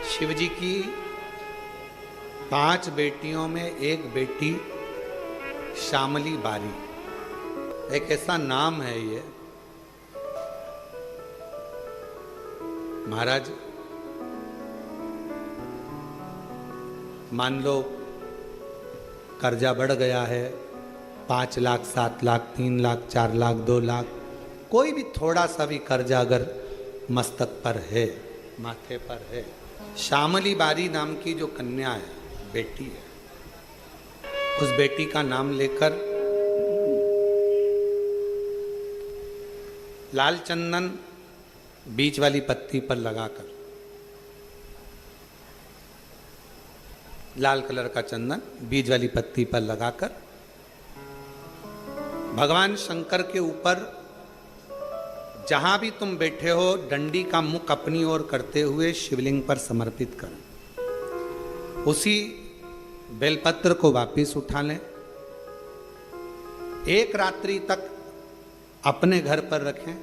शिव जी की 5 बेटियों में एक बेटी श्यामली बारी, एक ऐसा नाम है ये। महाराज मान लो कर्जा बढ़ गया है, 5 लाख, 7 लाख, 3 लाख, 4 लाख, 2 लाख, कोई भी थोड़ा सा भी कर्जा अगर मस्तक पर है, माथे पर है, श्यामली बारी नाम की जो कन्या है, बेटी है, उस बेटी का नाम लेकर लाल चंदन बीच वाली पत्ती पर लगाकर, लाल कलर का चंदन बीज वाली पत्ती पर लगाकर भगवान शंकर के ऊपर जहां भी तुम बैठे हो डंडी का मुख अपनी ओर करते हुए शिवलिंग पर समर्पित करें। उसी बेलपत्र को वापिस उठा लें, एक रात्रि तक अपने घर पर रखें,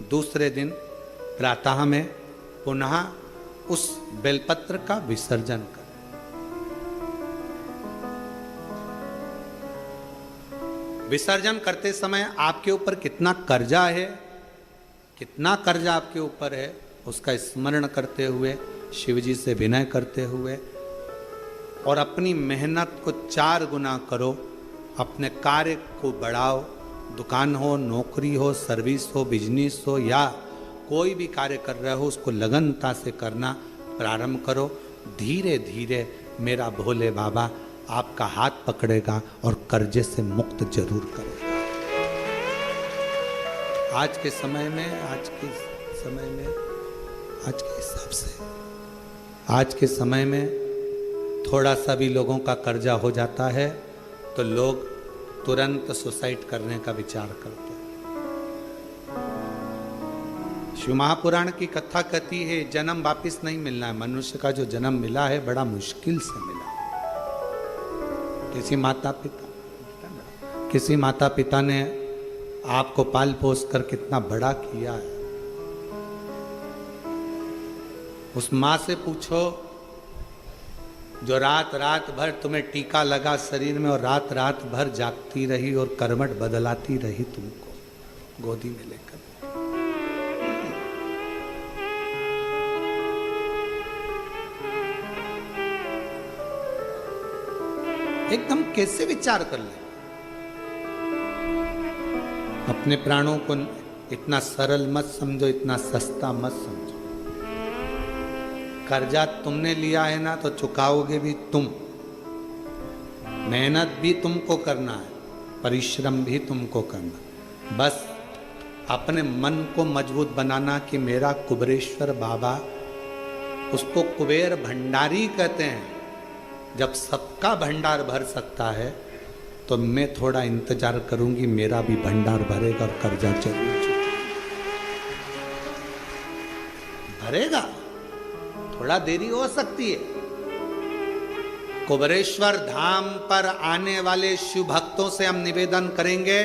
दूसरे दिन प्रातः में पुनः उस बेलपत्र का विसर्जन करें। विसर्जन करते समय आपके ऊपर कितना कर्जा है, कितना कर्जा आपके ऊपर है, उसका स्मरण करते हुए, शिव जी से विनय करते हुए और अपनी मेहनत को 4 गुना करो, अपने कार्य को बढ़ाओ। दुकान हो, नौकरी हो, सर्विस हो, बिजनेस हो या कोई भी कार्य कर रहे हो, उसको लगनता से करना प्रारंभ करो। धीरे धीरे मेरा भोले बाबा आपका हाथ पकड़ेगा और कर्जे से मुक्त जरूर करेगा। आज के समय में, आज के हिसाब से, आज के समय में थोड़ा सा भी लोगों का कर्जा हो जाता है तो लोग तुरंत सुसाइड करने का विचार करते हैं। शिव महापुराण की कथा कहती है जन्म वापिस नहीं मिलना है। मनुष्य का जो जन्म मिला है बड़ा मुश्किल से मिला। किसी माता पिता ने आपको पाल पोस कर कितना बड़ा किया है। उस माँ से पूछो जो रात रात भर तुम्हें टीका लगा शरीर में और रात रात भर जागती रही और करवट बदलाती रही तुमको गोदी में लेकर। एकदम कैसे विचार कर ले। अपने प्राणों को इतना सरल मत समझो, इतना सस्ता मत समझो। कर्जा तुमने लिया है ना तो चुकाओगे भी तुम, मेहनत भी तुमको करना है, परिश्रम भी तुमको करना। बस अपने मन को मजबूत बनाना कि मेरा कुबेरेश्वर बाबा, उसको कुबेर भंडारी कहते हैं। जब सबका भंडार भर सकता है तो मैं थोड़ा इंतजार करूंगी, मेरा भी भंडार भरेगा और कर्जा जरूर भरेगा। थोड़ा देरी हो सकती है। कुबेरेश्वर धाम पर आने वाले शिव भक्तों से हम निवेदन करेंगे,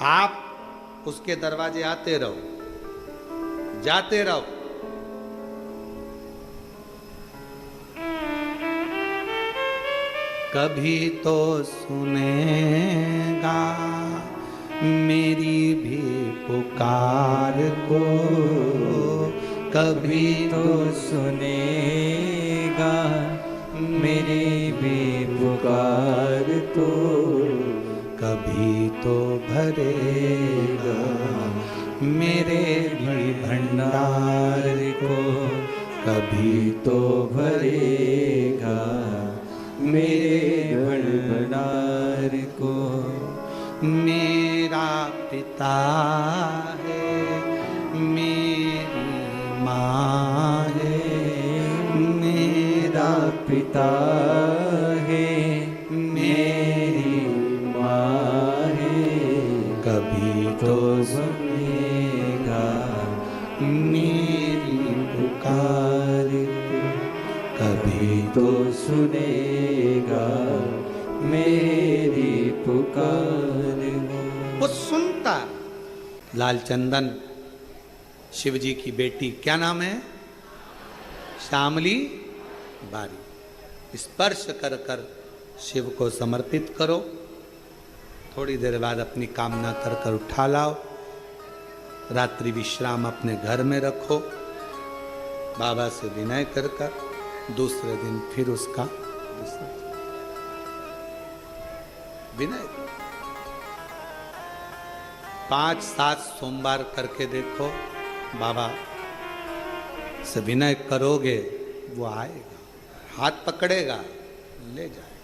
आप उसके दरवाजे आते रहो, जाते रहो। कभी तो सुनेगा मेरी भी पुकार को, कभी तो सुनेगा मेरी भी पुकार तो, कभी तो भरेगा मेरे भी भंडार को, कभी तो भरेगा मेरे भंडार को। मेरा पिता है, मेरी माँ है, मेरा पिता है, मेरी माँ है, कभी तो सुनेगा मेरी पुकार, कभी तो सुनेगा मेरी पुकार। वो सुनता। लाल चंदन शिव जी की बेटी, क्या नाम है? श्यामली बारी। स्पर्श कर कर शिव को समर्पित करो। थोड़ी देर बाद अपनी कामना कर कर उठा लाओ। रात्रि विश्राम अपने घर में रखो। बाबा से विनय कर कर दूसरे दिन फिर उसका विनय 5-7 सोमवार करके देखो। बाबा से विनय करोगे, वो आएगा, हाथ पकड़ेगा, ले जाएगा।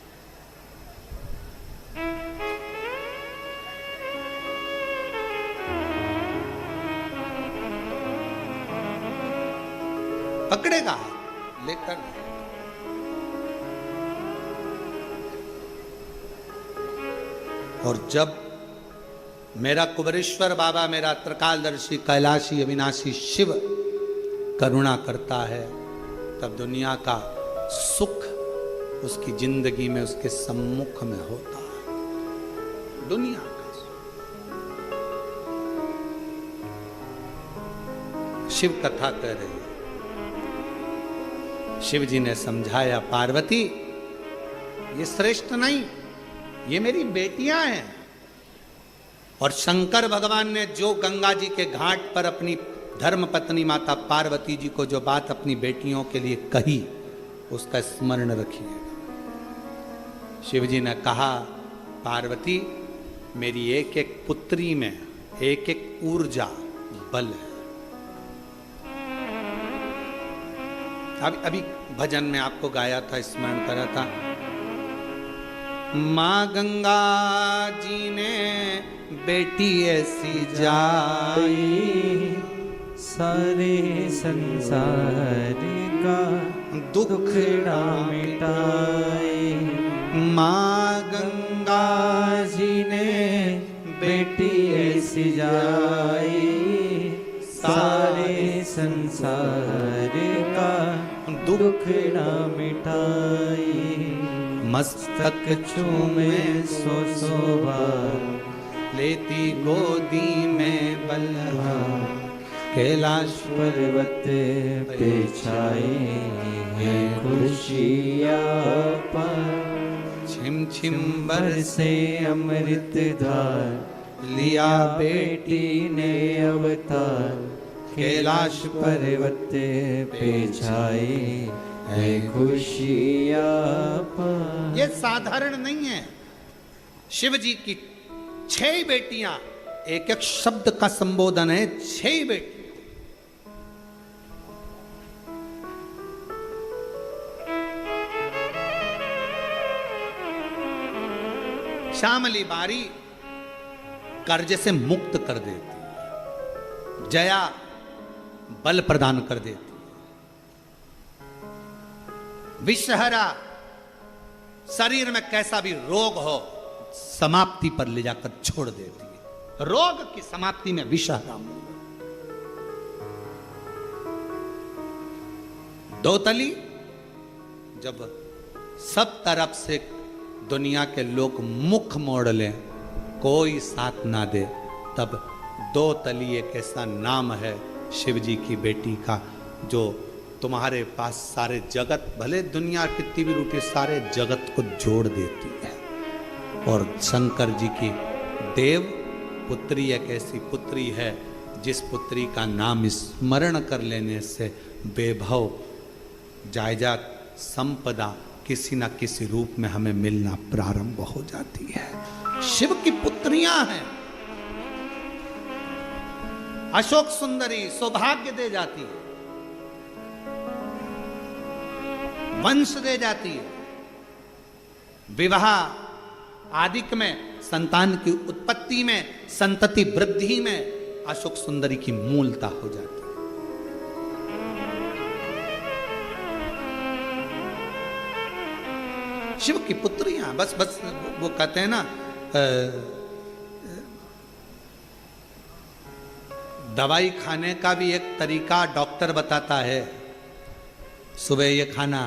पकड़ेगा लेकर। और जब मेरा कुबरेश्वर बाबा, मेरा त्रिकालदर्शी कैलाशी अविनाशी शिव करुणा करता है, तब दुनिया का सुख उसकी जिंदगी में उसके सम्मुख में होता है। दुनिया का सुख। शिव कथा कह रही है। शिव जी ने समझाया, पार्वती ये श्रेष्ठ नहीं, ये मेरी बेटियां हैं। और शंकर भगवान ने जो गंगा जी के घाट पर अपनी धर्म पत्नी माता पार्वती जी को जो बात अपनी बेटियों के लिए कही, उसका स्मरण रखिए। शिव जी ने कहा, पार्वती मेरी एक एक पुत्री में एक एक ऊर्जा बल है। अभी भजन में आपको गाया था, स्मरण करा था। माँ गंगा जी ने बेटी ऐसी जाई, सारे संसार का दुख ना मिटाए। माँ गंगा जी ने बेटी ऐसी जाई, सारे संसार का दुख ना मिटाई। मस्तक चूमे सो बार, लेती गोदी में बल्हा, कैलाश पर्वत पे छाए हैं खुशियाँ पर। छिम छिम बरसे अमृत धार, लिया बेटी ने अवतार। कैलाश पर्वत पे छाए है खुशियाँ पर। ये साधारण नहीं है। शिव जी की 6 बेटियां, एक एक शब्द का संबोधन है, 6 बेटी। श्यामली बारी कर्ज से मुक्त कर देती है, जया बल प्रदान कर देती है, विषहरा शरीर में कैसा भी रोग हो समाप्ति पर ले जाकर छोड़ देती है। रोग की समाप्ति में विषहरा मूल। दोतली जब सब तरफ से दुनिया के लोग मुख मोड़ लें, कोई साथ ना दे, तब दो तली एक ऐसा नाम है शिव जी की बेटी का, जो तुम्हारे पास सारे जगत, भले दुनिया कितनी भी रूठी, सारे जगत को जोड़ देती है। और शंकर जी की देव पुत्री एक ऐसी पुत्री है जिस पुत्री का नाम स्मरण कर लेने से वैभव, जायदाद, संपदा किसी न किसी रूप में हमें मिलना प्रारंभ हो जाती है। शिव की पुत्रियां हैं। अशोक सुंदरी सौभाग्य दे जाती है, वंश दे जाती है, विवाह आदिक में, संतान की उत्पत्ति में, संतति वृद्धि में अशोक सुंदरी की मूलता हो जाती है। शिव की पुत्रियां बस वो कहते हैं ना, दवाई खाने का भी एक तरीका डॉक्टर बताता है। सुबह ये खाना,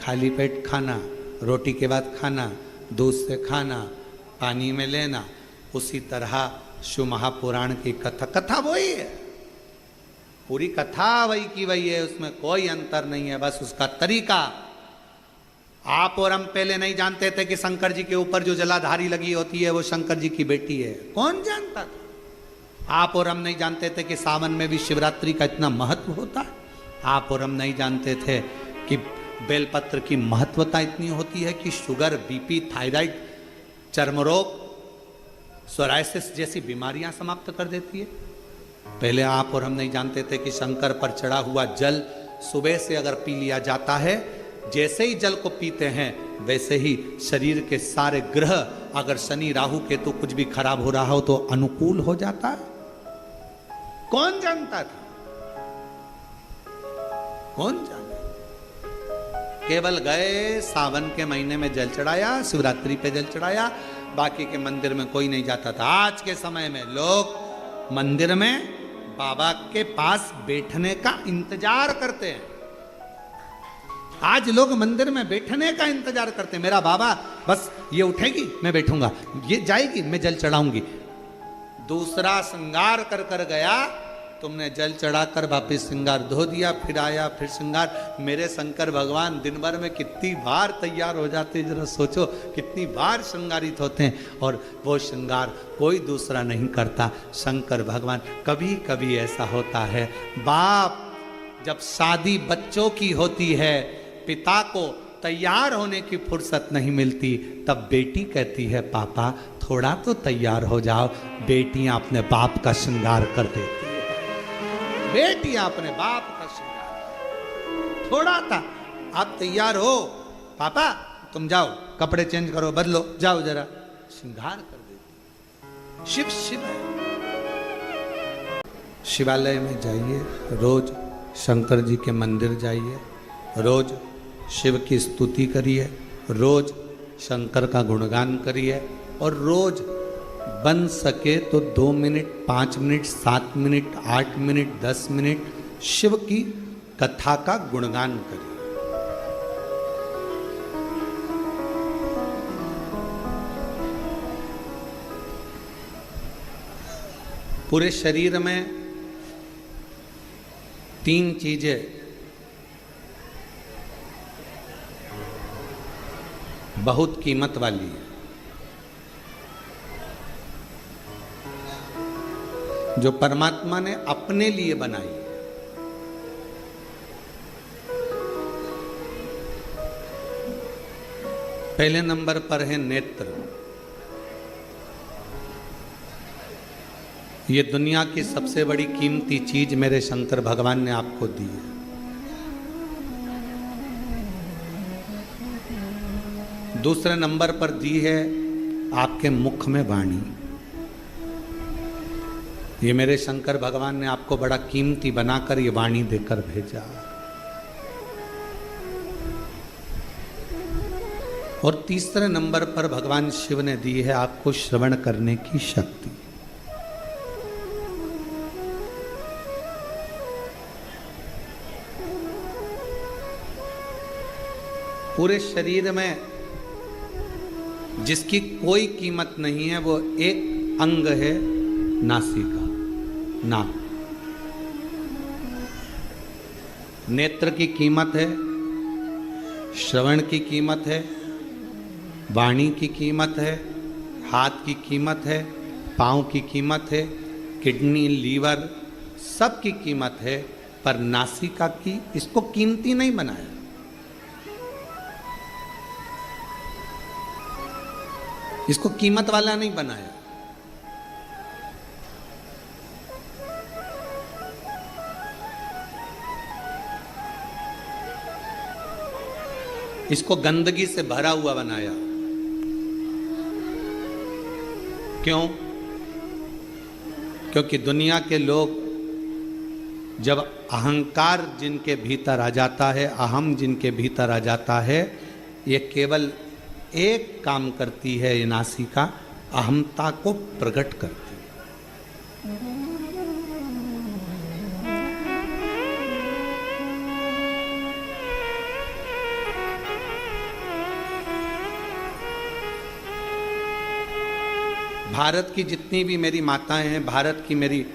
खाली पेट खाना, रोटी के बाद खाना, दूध से खाना, पानी में लेना। उसी तरह शिव महापुराण की कथा वही है, पूरी कथा वही की वही है, उसमें कोई अंतर नहीं है, बस उसका तरीका। आप और हम पहले नहीं जानते थे कि शंकर जी के ऊपर जो जलाधारी लगी होती है वो शंकर जी की बेटी है, कौन जानता था। आप और हम नहीं जानते थे कि सावन में भी शिवरात्रि का इतना महत्व होता है। आप और हम नहीं जानते थे कि बेलपत्र की महत्वता इतनी होती है कि शुगर, बीपी, थायराइड, चर्म रोग, सोराइसिस जैसी बीमारियां समाप्त कर देती है। पहले आप और हम नहीं जानते थे कि शंकर पर चढ़ा हुआ जल सुबह से अगर पी लिया जाता है, जैसे ही जल को पीते हैं वैसे ही शरीर के सारे ग्रह, अगर शनि राहु केतु कुछ भी खराब हो रहा हो तो अनुकूल हो जाता है। कौन जानता था, कौन जाने। केवल गए, सावन के महीने में जल चढ़ाया, शिवरात्रि पे जल चढ़ाया, बाकी के मंदिर में कोई नहीं जाता था। आज के समय में लोग मंदिर में बाबा के पास बैठने का इंतजार करते हैं। आज लोग मंदिर में बैठने का इंतजार करते हैं। मेरा बाबा बस ये उठेगी मैं बैठूंगा, ये जाएगी मैं जल चढ़ाऊंगी। दूसरा श्रृंगार कर कर गया, तुमने जल चढ़ाकर वापिस श्रृंगार धो दिया, फिर आया फिर श्रृंगार। मेरे शंकर भगवान दिन भर में कितनी बार तैयार हो जाते हैं, जरा सोचो कितनी बार श्रृंगारित होते हैं। और वो श्रृंगार कोई दूसरा नहीं करता, शंकर भगवान। कभी कभी ऐसा होता है, बाप जब शादी बच्चों की होती है, पिता को तैयार होने की फुर्सत नहीं मिलती, तब बेटी कहती है पापा थोड़ा तो तैयार हो जाओ। बेटियां अपने बाप का श्रृंगार कर देती है, बेटियां अपने बाप का श्रृंगार। थोड़ा था, आप तैयार हो पापा, तुम जाओ कपड़े चेंज करो, बदलो, जाओ जरा, श्रृंगार कर देती। शिव शिव है। शिवालय में जाइए, रोज शंकर जी के मंदिर जाइए, रोज शिव की स्तुति करिए, रोज शंकर का गुणगान करिए, और रोज बन सके तो 2 minute, 5 minute, 7 minute, 8 minute, 10 minute Shiv की कथा का गुणगान करिए। पूरे शरीर में 3 चीजें बहुत कीमत वाली है, जो परमात्मा ने अपने लिए बनाई है। पहले नंबर पर है नेत्र। ये दुनिया की सबसे बड़ी कीमती चीज मेरे शंकर भगवान ने आपको दी है। दूसरे नंबर पर दी है आपके मुख में वाणी। ये मेरे शंकर भगवान ने आपको बड़ा कीमती बनाकर ये वाणी देकर भेजा। और तीसरे नंबर पर भगवान शिव ने दी है आपको श्रवण करने की शक्ति। पूरे शरीर में जिसकी कोई कीमत नहीं है वो एक अंग है नासिका, नाक। नेत्र की कीमत है, श्रवण की कीमत है, वाणी की कीमत है, हाथ की कीमत है, पाँव की कीमत है, किडनी, लीवर, सब की कीमत है, पर नासिका की इसको कीमती नहीं बनाया। इसको कीमत वाला नहीं बनाया। इसको गंदगी से भरा हुआ बनाया। क्यों? क्योंकि दुनिया के लोग जब अहंकार जिनके भीतर आ जाता है, अहम जिनके भीतर आ जाता है, ये केवल एक काम करती है, ये नासिका अहमता को प्रकट करती है। भारत की जितनी भी मेरी माताएं हैं, भारत की मेरी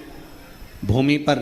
भूमि पर